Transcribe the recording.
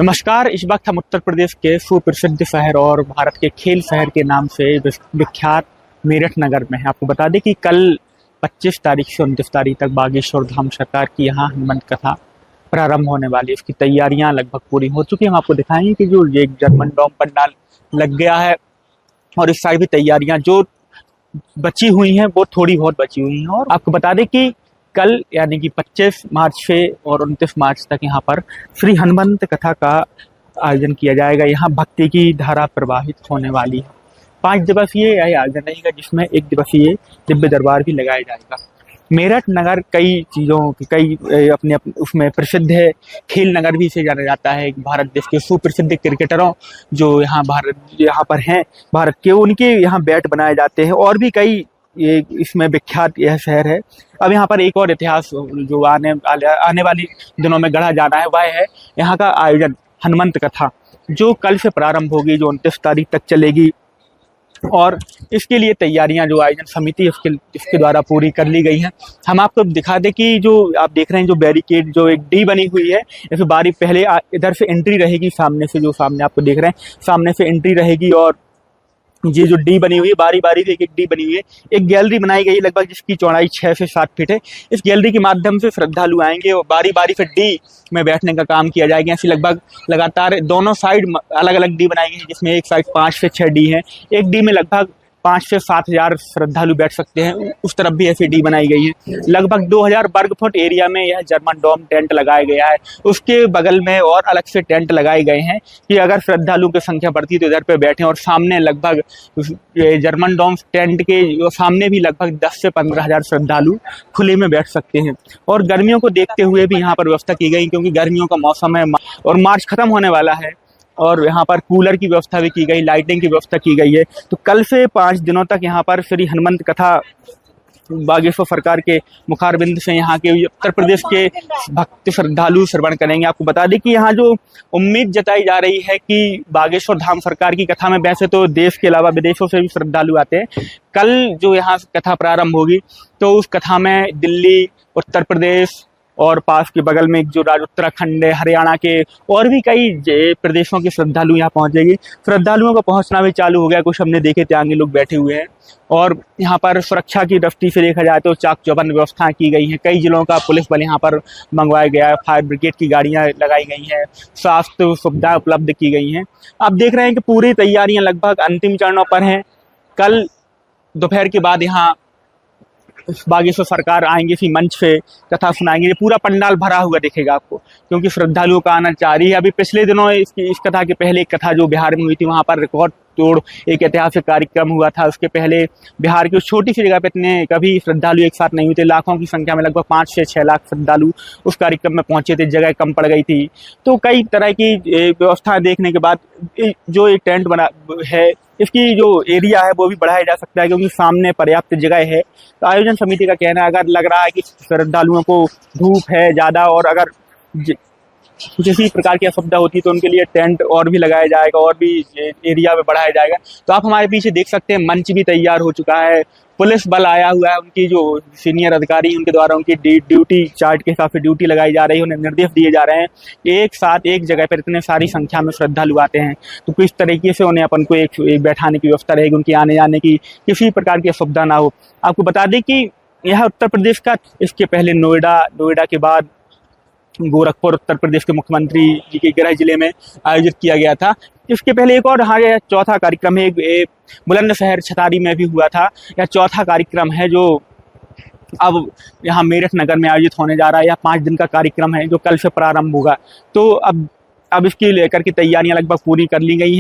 नमस्कार। इस वक्त हम उत्तर प्रदेश के सुप्रसिद्ध शहर और भारत के खेल शहर के नाम से विख्यात मेरठ नगर में है। आपको बता दें कि कल 25 तारीख से 29 तारीख तक बागेश्वर धाम सरकार की यहाँ हनुमंत कथा प्रारंभ होने वाली है। इसकी तैयारियां लगभग पूरी हो चुकी हैं। हम आपको दिखाएंगे कि जो ये जर्मन डोम पंडाल लग गया है और इस साइड भी तैयारियां जो बची हुई हैं वो थोड़ी बहुत बची हुई हैं। और आपको बता दें कि कल यानी कि 25 मार्च से और 29 मार्च तक यहाँ पर श्री हनुमंत कथा का आयोजन किया जाएगा। यहाँ भक्ति की धारा प्रवाहित होने वाली है। 5 दिवसीय यह आयोजन रहेगा जिसमें 1 दिवसीय दिव्य दरबार भी लगाया जाएगा। मेरठ नगर कई चीज़ों कई अपने उसमें प्रसिद्ध है। खेल नगर भी इसे जाना जाता है। भारत देश के सुप्रसिद्ध क्रिकेटरों जो यहाँ पर हैं भारत के, उनके यहाँ बैट बनाए जाते हैं और भी कई ये इसमें विख्यात यह शहर है। अब यहाँ पर एक और इतिहास जो आने वाली दिनों में गढ़ा जाना है वह है यहाँ का आयोजन हनुमंत कथा, जो कल से प्रारंभ होगी, जो 29 तारीख तक चलेगी। और इसके लिए तैयारियां जो आयोजन समिति इसके द्वारा पूरी कर ली गई हैं। हम आपको दिखा दें कि जो आप देख रहे हैं जो बैरिकेड जो एक डी बनी हुई है, जैसे बारी पहले इधर से एंट्री रहेगी, सामने से जो सामने आपको देख रहे हैं सामने से एंट्री रहेगी और ये जो डी बनी हुई है बारी बारी से एक डी बनी हुई है। एक गैलरी बनाई गई है लगभग जिसकी चौड़ाई 6 से 7 फीट है। इस गैलरी के माध्यम से श्रद्धालु आएंगे और बारी बारी से डी में बैठने का काम किया जाएगा। ऐसी लगभग लगातार दोनों साइड अलग अलग डी बनाई गई है जिसमें एक साइड 5 से 6 डी है। एक डी में लगभग 5 से 7 हजार श्रद्धालु बैठ सकते हैं। उस तरफ भी ऐसी डी बनाई गई है। लगभग 2000 वर्ग फुट एरिया में यह जर्मन डोम टेंट लगाया गया है। उसके बगल में और अलग से टेंट लगाए गए हैं कि अगर श्रद्धालुओं की संख्या बढ़ती तो इधर पे बैठें। और सामने लगभग जर्मन डोम टेंट के सामने भी लगभग 10 से 15 हजार श्रद्धालु खुले में बैठ सकते हैं। और गर्मियों को देखते हुए भी यहाँ पर व्यवस्था की गई क्योंकि गर्मियों का मौसम है और मार्च खत्म होने वाला है। और यहाँ पर कूलर की व्यवस्था भी की गई, लाइटिंग की व्यवस्था की गई है। तो कल से 5 दिनों तक यहाँ पर श्री हनुमंत कथा बागेश्वर सरकार के मुखारबिंद से यहाँ के उत्तर प्रदेश के भक्त श्रद्धालु श्रवण करेंगे। आपको बता दें कि यहाँ जो उम्मीद जताई जा रही है कि बागेश्वर धाम सरकार की कथा में वैसे तो देश के अलावा विदेशों से भी श्रद्धालु आते हैं। कल जो यहाँ कथा प्रारंभ होगी तो उस कथा में दिल्ली, उत्तर प्रदेश और पास के बगल में जो उत्तराखंड, हरियाणा के और भी कई प्रदेशों के श्रद्धालु यहाँ पहुँचेगी। श्रद्धालुओं का पहुँचना भी चालू हो गया। कुछ हमने देखे थे आगे लोग बैठे हुए हैं। और यहाँ पर सुरक्षा की दृष्टि से देखा जाए तो चाक चौबंद व्यवस्थाएं की गई हैं। कई जिलों का पुलिस बल यहाँ पर मंगवाया गया है। फायर ब्रिगेड की गाड़ियाँ लगाई गई हैं। स्वास्थ्य सुविधा उपलब्ध की गई हैं। आप देख रहे हैं कि पूरी तैयारियाँ लगभग अंतिम चरणों पर हैं। कल दोपहर के बाद यहाँ बागेश्वर सरकार आएंगे, इसी मंच पे कथा सुनाएंगे। ये पूरा पंडाल भरा हुआ दिखेगा आपको क्योंकि श्रद्धालुओं का आना जारी है। अभी पिछले दिनों इस कथा के पहले एक कथा जो बिहार में हुई थी वहाँ पर रिकॉर्ड तोड़ एक ऐतिहासिक कार्यक्रम हुआ था। उसके पहले बिहार की उस छोटी सी जगह पे इतने कभी श्रद्धालु एक साथ नहीं हुए थे। लाखों की संख्या में लगभग 5 से 6 लाख श्रद्धालु उस कार्यक्रम में पहुंचे थे। जगह कम पड़ गई थी तो कई तरह की व्यवस्था देखने के बाद जो एक टेंट बना है इसकी जो एरिया है वो भी बढ़ाया जा सकता है क्योंकि सामने पर्याप्त जगह है। तो आयोजन समिति का कहना है अगर लग रहा है कि श्रद्धालुओं को धूप है ज़्यादा और अगर किसी प्रकार की असुविधा होती तो उनके लिए टेंट और भी लगाया जाएगा और भी एरिया में बढ़ाया जाएगा। तो आप हमारे पीछे देख सकते हैं मंच भी तैयार हो चुका है। पुलिस बल आया हुआ है। उनकी जो सीनियर अधिकारी उनके द्वारा उनकी ड्यूटी चार्ट के हिसाब से ड्यूटी लगाई जा रही है। उन्हें निर्देश दिए जा रहे हैं। एक साथ एक जगह पर इतने सारी संख्या में श्रद्धालु आते हैं तो किस तरीके से उन्हें अपन को एक बैठाने की व्यवस्था रहेगी, उनकी आने जाने की किसी प्रकार की असुविधा ना हो। आपको बता दें कि यह उत्तर प्रदेश का इसके पहले नोएडा के बाद गोरखपुर उत्तर प्रदेश के मुख्यमंत्री जी के गृह जिले में आयोजित किया गया था। इसके पहले एक और यह चौथा कार्यक्रम है बुलंदशहर छतारी में भी हुआ था। यह चौथा कार्यक्रम है जो अब यहाँ मेरठ नगर में आयोजित होने जा रहा है। यह 5 दिन का कार्यक्रम है जो कल से प्रारंभ होगा। तो अब इसकी लेकर की तैयारियां लगभग पूरी कर ली गई हैं।